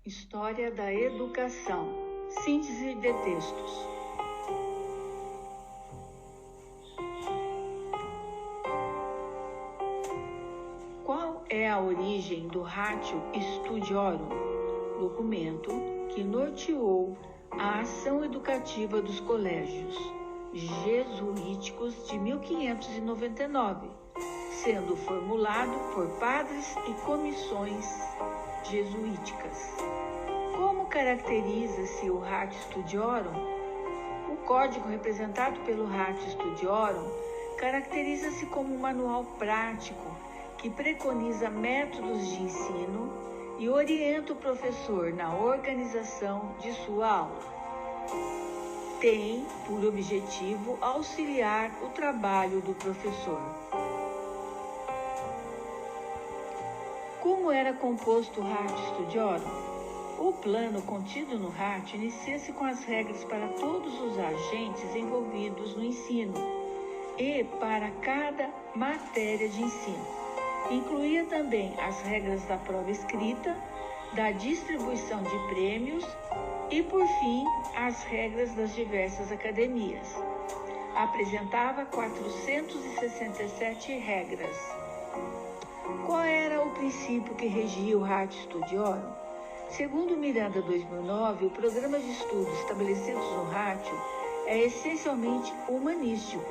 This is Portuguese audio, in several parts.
História da Educação. Síntese de textos. Qual é a origem do Ratio Studiorum, documento que norteou a ação educativa dos colégios jesuíticos de 1599, sendo formulado por padres e comissões jesuíticas? Como caracteriza-se o Ratio Studiorum? O código representado pelo Ratio Studiorum caracteriza-se como um manual prático que preconiza métodos de ensino e orienta o professor na organização de sua aula. Tem por objetivo auxiliar o trabalho do professor. Como era composto o Ratio Studiorum? O plano contido no Ratio inicia-se com as regras para todos os agentes envolvidos no ensino e para cada matéria de ensino. Incluía também as regras da prova escrita, da distribuição de prêmios e, por fim, as regras das diversas academias. Apresentava 467 regras. Qual era o princípio que regia o Ratio Studiorum? Segundo Miranda 2009, o programa de estudos estabelecidos no Ratio é essencialmente humanístico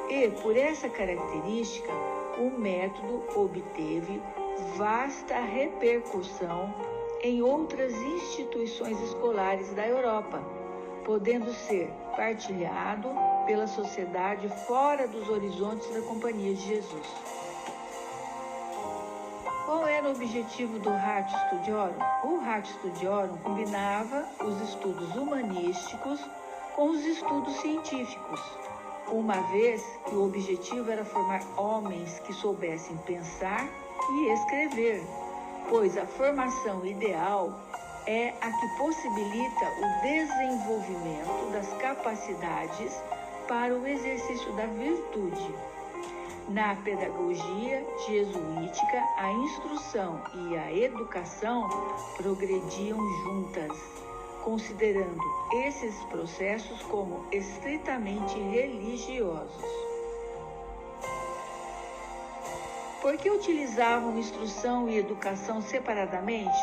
e, por essa característica, o método obteve vasta repercussão em outras instituições escolares da Europa, podendo ser partilhado pela sociedade fora dos horizontes da Companhia de Jesus. Qual era o objetivo do Ratio Studiorum? O Ratio Studiorum combinava os estudos humanísticos com os estudos científicos, uma vez que o objetivo era formar homens que soubessem pensar e escrever, pois a formação ideal é a que possibilita o desenvolvimento das capacidades para o exercício da virtude. Na pedagogia jesuítica, a instrução e a educação progrediam juntas, considerando esses processos como estritamente religiosos. Por que utilizavam instrução e educação separadamente?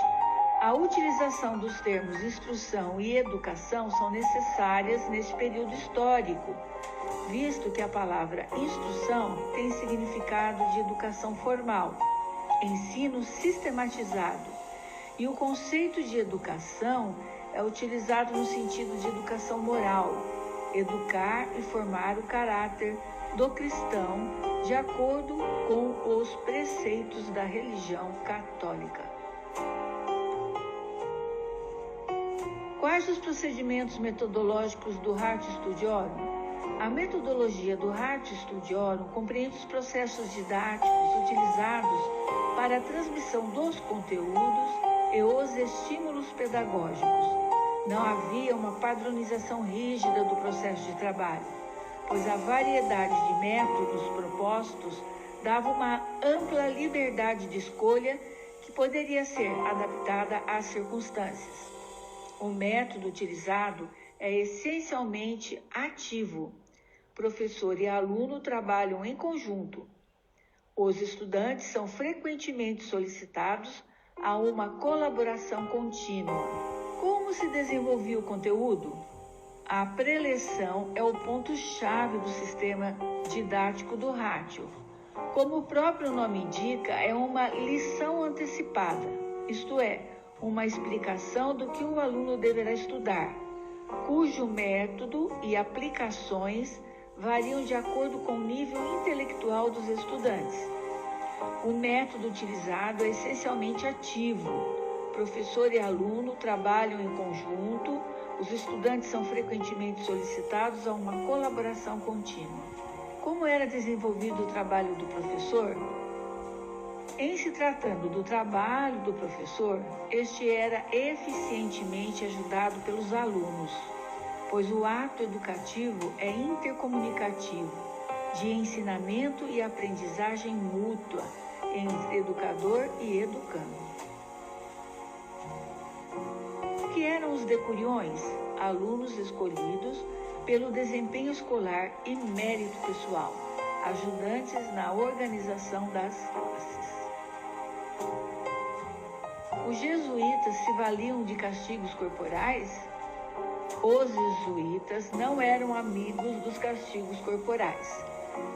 A utilização dos termos instrução e educação são necessárias neste período histórico, visto que a palavra instrução tem significado de educação formal, ensino sistematizado, e o conceito de educação é utilizado no sentido de educação moral, educar e formar o caráter do cristão de acordo com os preceitos da religião católica. Quais os procedimentos metodológicos do Ratio Studiorum? A metodologia do Ratio Studiorum compreende os processos didáticos utilizados para a transmissão dos conteúdos e os estímulos pedagógicos. Não havia uma padronização rígida do processo de trabalho, pois a variedade de métodos propostos dava uma ampla liberdade de escolha que poderia ser adaptada às circunstâncias. O método utilizado é essencialmente ativo. Professor e aluno trabalham em conjunto. Os estudantes são frequentemente solicitados a uma colaboração contínua. Como se desenvolvia o conteúdo? A preleção é o ponto-chave do sistema didático do Ratio. Como o próprio nome indica, é uma lição antecipada, isto é, uma explicação do que o aluno deverá estudar, cujo método e aplicações variam de acordo com o nível intelectual dos estudantes. O método utilizado é essencialmente ativo. Professor e aluno trabalham em conjunto, os estudantes são frequentemente solicitados a uma colaboração contínua. Como era desenvolvido o trabalho do professor? Em se tratando do trabalho do professor, este era eficientemente ajudado pelos alunos, pois o ato educativo é intercomunicativo, de ensinamento e aprendizagem mútua entre educador e educando. O que eram os decuriões? Alunos escolhidos pelo desempenho escolar e mérito pessoal, ajudantes na organização das classes. Os jesuítas se valiam de castigos corporais? Os jesuítas não eram amigos dos castigos corporais.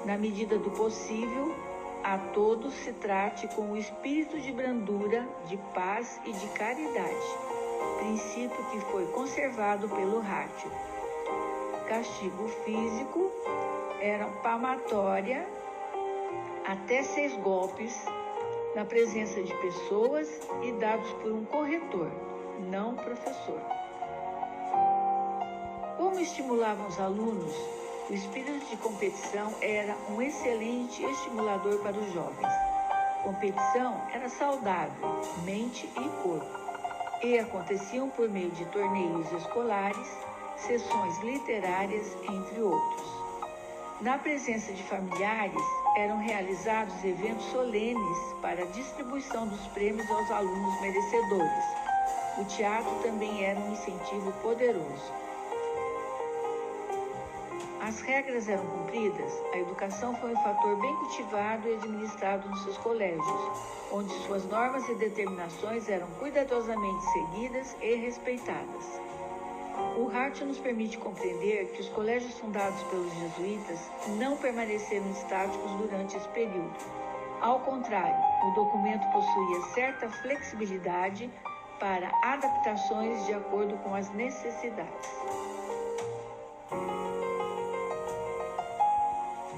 Na medida do possível, a todos se trate com o espírito de brandura, de paz e de caridade, princípio que foi conservado pelo Hártio. Castigo físico era palmatória até 6 golpes na presença de pessoas e dados por um corretor, não professor. Como estimulavam os alunos, o espírito de competição era um excelente estimulador para os jovens. Competição era saudável, mente e corpo, e aconteciam por meio de torneios escolares, sessões literárias, entre outros. Na presença de familiares, eram realizados eventos solenes para a distribuição dos prêmios aos alunos merecedores. O teatro também era um incentivo poderoso. As regras eram cumpridas, a educação foi um fator bem cultivado e administrado nos seus colégios, onde suas normas e determinações eram cuidadosamente seguidas e respeitadas. O Hártio nos permite compreender que os colégios fundados pelos jesuítas não permaneceram estáticos durante esse período. Ao contrário, o documento possuía certa flexibilidade para adaptações de acordo com as necessidades.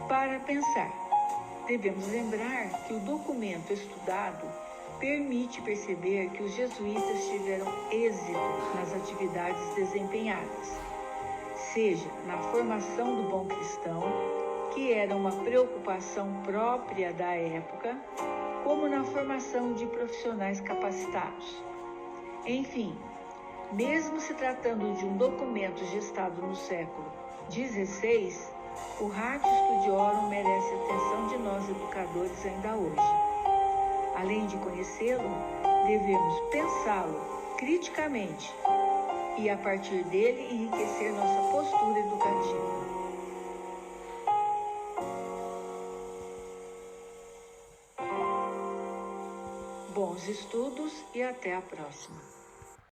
Para pensar, devemos lembrar que o documento estudado permite perceber que os jesuítas tiveram êxito nas atividades desempenhadas, seja na formação do bom cristão, que era uma preocupação própria da época, como na formação de profissionais capacitados. Enfim, mesmo se tratando de um documento gestado no século XVI, o Ratio Studiorum merece a atenção de nós educadores ainda hoje. Além de conhecê-lo, devemos pensá-lo criticamente e, a partir dele, enriquecer nossa postura educativa. Bons estudos e até a próxima!